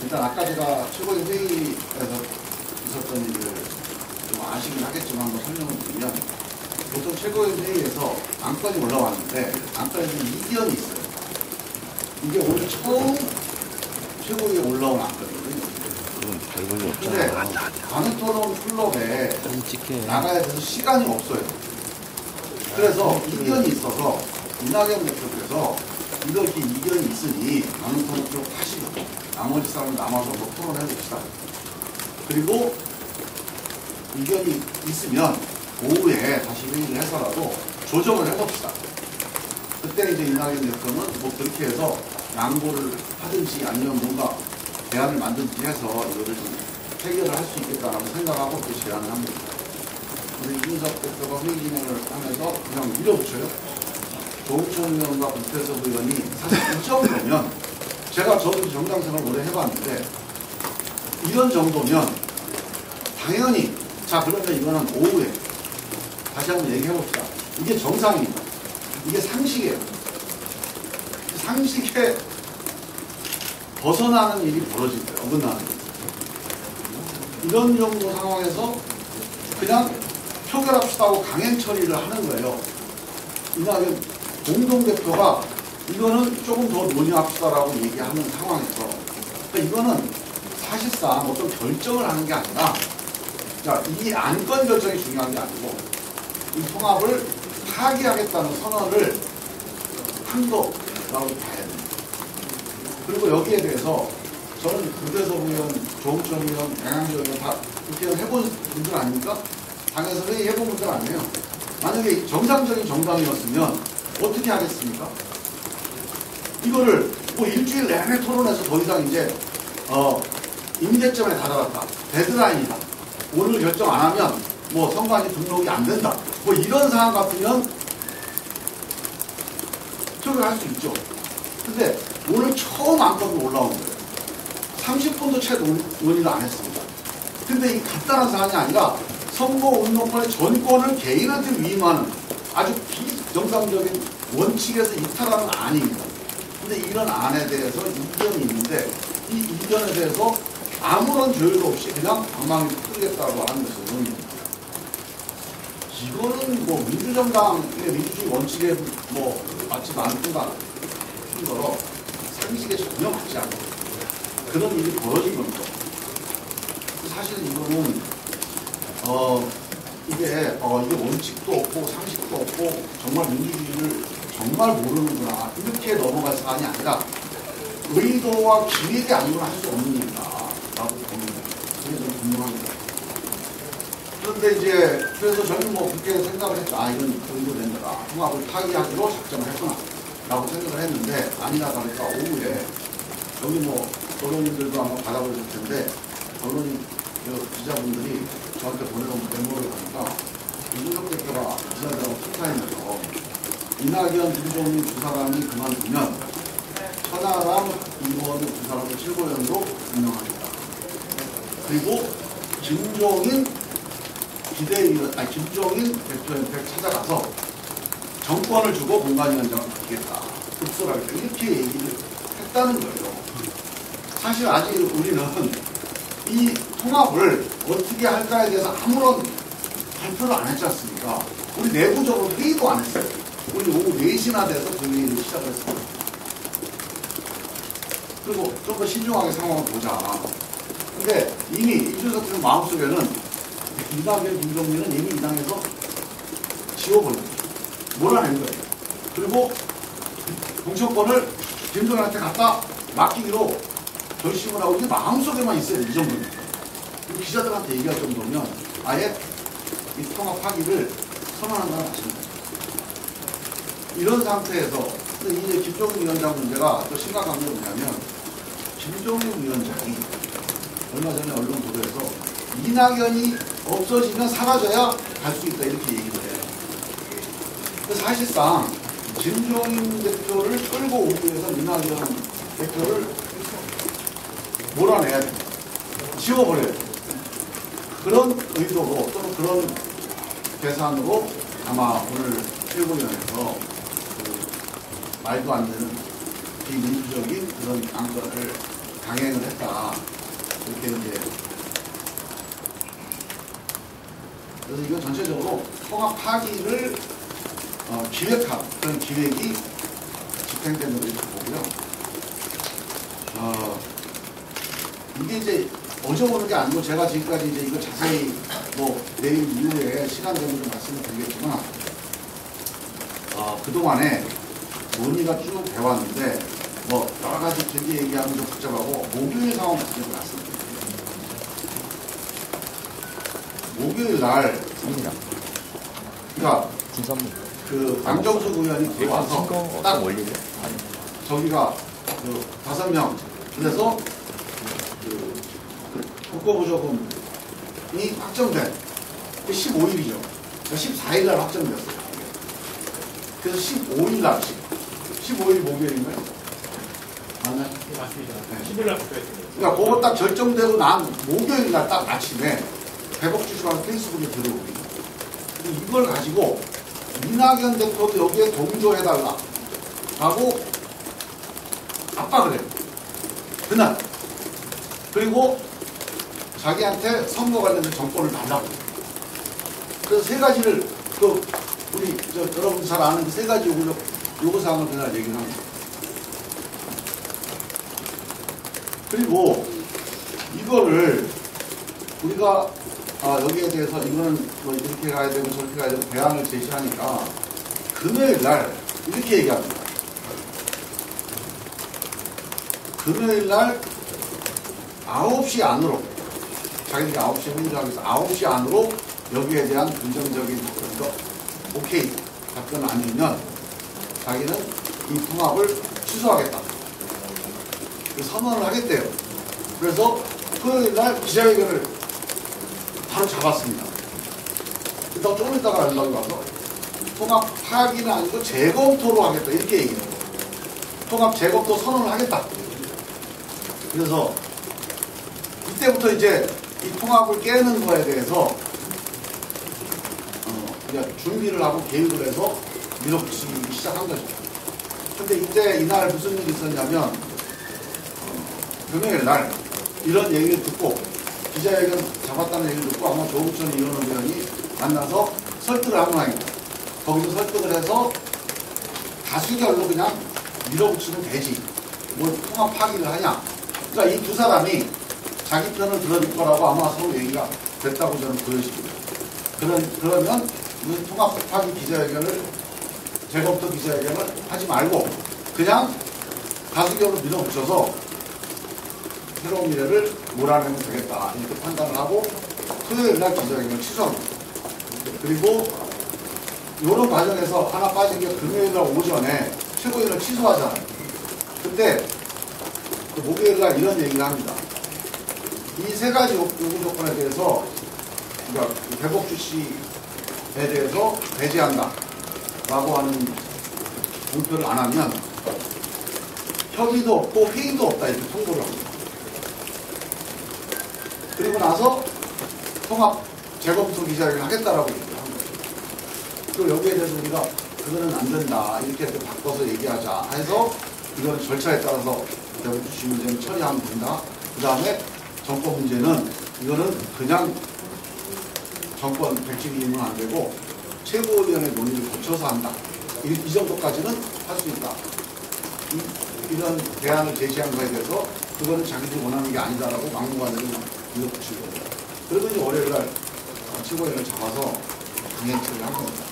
일단 아까 제가 최고위 회의에서 있었던 일을 좀 아시긴 하겠지만 한번 설명을 드리면, 보통 최고위 회의에서 안건이 올라왔는데 안건에 좀 이견이 있어요. 이게 오늘 처음 최고위에 올라온 안건이거든요. 그건 별 볼일 근데 없잖아. 가능토론 클럽에 끔찍해. 나가야 돼서 시간이 없어요. 그래서 이견이 있어서 이낙연 대표께서 이렇게 이견이 있으니 가능토론 클럽 하시고 나머지 사람 남아서 뭐 토론해 봅시다. 그리고 이견이 있으면 오후에 다시 회의를 해서라도 조정을 해봅시다. 그때 이제 이낙연 대표는 뭐 그렇게 해서 양보를 하든지 아니면 뭔가 대안을 만든지 해서 이거를 좀 해결을 할 수 있겠다라고 생각하고 또 제안을 합니다. 근데 이준석 대표가 회의 진행을 하면서 그냥 밀어붙여요. 조홍천 의원과 김태섭 의원이 사실 이 정도면 저도 정당생활 오래 해봤는데 이런 정도면 당연히 자 그러면 이거는 오후에 다시 한번 얘기해봅시다. 이게 정상입니다. 이게 상식이에요. 상식에 벗어나는 일이 벌어진 거예요. 어긋나는 일. 이런 정도 상황에서 그냥 표결합시다 하고 강행 처리를 하는 거예요. 이낙연 공동대표가 이거는 조금 더 논의합시다라고 얘기하는 상황에서, 그러니까 이거는 사실상 어떤 결정을 하는 게 아니라, 자, 이 안건 결정이 중요한 게 아니고 이 통합을 파기하겠다는 선언을 한 거라고 봐야 됩니다. 그리고 여기에 대해서 저는 김태섭 의원, 조홍천 의원, 양양조 의원 다 그렇게 해본 분들 아닙니까? 당에서 회의해본 분들 아니에요. 만약에 정상적인 정당이었으면 어떻게 하겠습니까? 이거를 뭐 일주일 내내 토론해서 더 이상 이제 임대점에 다다랐다. 데드라인이다. 오늘 결정 안 하면 뭐 선관위 등록이 안 된다. 뭐 이런 상황 같으면 표결할 수 있죠. 근데 오늘 처음 안건이 올라온 거예요. 30분도 채 논의를 안 했습니다. 근데 이 간단한 사안이 아니라 선거운동권의 전권을 개인한테 위임하는 아주 비정상적인 원칙에서 이탈하는 안입니다. 근데 이런 안에 대해서 이견이 있는데 이 이견에 대해서 아무런 조율도 없이 그냥 방망이 풀겠다고 하는 것은 논의입니다. 이거는 뭐 민주정당의 민주주의 원칙에 뭐 맞지 않는다 거로 상식에 전혀 맞지 않고 그런 일이 벌어진 겁니다. 사실 이거는 이게 원칙도 없고 상식도 없고 정말 민주주의를 정말 모르는구나 이렇게 넘어갈 사안이 아니라 의도와 기획이 아니면 할 수 없는 일이다라고 보는 거예요. 그게 좀 분명합니다. 그런데 이제 그래서 저는 뭐 그렇게 생각을 했죠. 아 이건 의도된다. 통합을 파기하기로 작정을 했구나 라고 생각을 했는데 아니나 다를까 오후에 여기 뭐 언론인들도 한번 받아보실 텐데 언론인 기자분들이 저한테 보내놓은 메모를 보니까 이준석 대표가 기자들하고 투타임에서 이낙연, 김종인 두 사람이 그만두면 천하람 의원의 두 사람의 최고위원도 임명하겠다. 그리고 김종인 대표한테 찾아가서 정권을 주고 공관위원장을 바뀌겠다. 급소하겠다. 이렇게 얘기를 했다는 거예요. 사실 아직 우리는 이 통합을 어떻게 할까에 대해서 아무런 발표를 안 했지 않습니까? 우리 내부적으로 회의도 안 했어요. 우리 오후 4시나 돼서 그 회의를 시작을 했습니다. 그리고 좀 더 신중하게 상황을 보자. 근데 이미 이준석 대표 마음속에는 이낙연, 김종민은 이미 이 당에서 지워버린 거예요. 몰아낸 거예요. 그리고 공천권을 김종민한테 갖다 맡기기로 결심을 하고 이게 마음속에만 있어요. 이 정도는. 기자들한테 얘기할 정도면 아예 이 통합 파기를 선언한다는 것입니다. 이런 상태에서 이제 김종인 위원장 문제가 또 심각한 게 뭐냐면 김종인 위원장이 얼마 전에 언론 보도에서 이낙연이 없어지면 사라져야 갈 수 있다 이렇게 얘기를 해요. 사실상 김종인 대표를 끌고 오기 위해서 이낙연 대표를 몰아내야 됩니다. 지워버려야 돼요. 그런 의도로 또는 그런 계산으로 아마 오늘 최고위원회에서 말도 안 되는 비민주적인 그런 안건을 강행을 했다. 이렇게 이제. 그래서 이거 전체적으로 통합 파기를 기획한 그런 기획이 집행된 걸로 이렇게 보고요. 이게 이제 어제 오는 게 아니고 제가 지금까지 이제 이거 자세히 뭐 내일 이후에 시간 되면 좀 말씀을 드리겠지만 그동안에 논의가 쭉 돼왔는데 뭐 여러 가지 길게 얘기하면 좀 복잡하고 목요일 상황 가지고 말씀드릴게요. 목요일 날 그러니까 그 남정숙 의원이 들어와서 딱 저기가 그 5명 그래서 그 국고부조금이 확정된 15일이죠. 14일 날 확정됐어요. 그래서 15일 날 15일 목요일인가요? 맞나요? 네, 맞습니다. 네. 10일 날 발표했습니다. 그러니까 그거 딱 결정되고 난 목요일 날 딱 아침에 백옥주 씨가 페이스북에 들어오거든요. 이걸 가지고 이낙연 대표도 여기에 동조해달라 라고 압박을 해요. 그날. 그리고 자기한테 선거 관련된 정권을 달라고. 그래서 세 가지를 우리 여러분들 잘 아는 그 세 가지 요구사항을 그날 얘기를 합니다. 그리고 이거를 우리가 여기에 대해서 이거는 뭐 이렇게 가야 되고 저렇게 가야 되고 대안을 제시하니까 금요일 날 이렇게 얘기합니다. 금요일 날 9시 안으로 자기들이 9시에 행정하기 위해서 9시 안으로 여기에 대한 긍정적인 오케이 답변을 안 주면 자기는 이 통합을 취소하겠다. 선언을 하겠대요. 그래서 토요일 날 기자회견을 바로 잡았습니다. 일단 조금 있다가 연락이 와서 통합 파기는 아니고 재검토로 하겠다. 이렇게 얘기해요. 통합 재검토 선언을 하겠다. 그래서 이때부터 이제 이 통합을 깨는 거에 대해서 준비를 하고 계획을 해서 밀어붙이기 시작한 거죠. 근데 이날 무슨 일이 있었냐면 금요일 날 이런 얘기를 듣고 기자회견 잡았다는 얘기를 듣고 아마 조홍천 의원이 만나서 설득을 한 모양입니다. 거기서 설득을 해서 다수결로 그냥 밀어붙이면 되지. 뭐 통합 파기를 하냐. 그러니까 이 두 사람이 자기 편을 들어줄 거라고 아마 서로 얘기가 됐다고 저는 보여집니다. 그러면 무슨 통합 파기 기자회견을 재검토 기자회견을 하지 말고 그냥 다수결로 밀어붙여서 새로운 미래를 몰아내면 되겠다 이렇게 판단을 하고 토요일 날 기자회견을 취소합니다. 그리고 이런 과정에서 하나 빠진 게 금요일 날 오전에 최고위원을 취소하잖아요. 근데 그 목요일 날 이런 얘기를 합니다. 이 세 가지 요구 조건에 대해서 그러니까 백옥주 씨에 대해서 배제한다 라고 하는 공표를 안 하면 협의도 없고 회의도 없다 이렇게 통보를 합니다. 그리고 나서 통합 재검토 기자회견을 하겠다라고 얘기를 한 거죠. 그리고 여기에 대해서 우리가 그거는 안 된다 이렇게 바꿔서 얘기하자 해서 이거는 절차에 따라서 백옥주 씨 문제는 처리하면 된다. 그 다음에 정권 문제는 이거는 그냥 정권 백지기임은 안 되고 최고위원회 논의를 거쳐서 한다. 이 정도까지는 할 수 있다. 이런 대안을 제시한 거에 대해서 그거는 자기들이 원하는 게 아니다라고 막무가내로 밀어붙이고 그리고 이제 월요일 날 최고위원을 잡아서 강행 처리를 한 겁니다.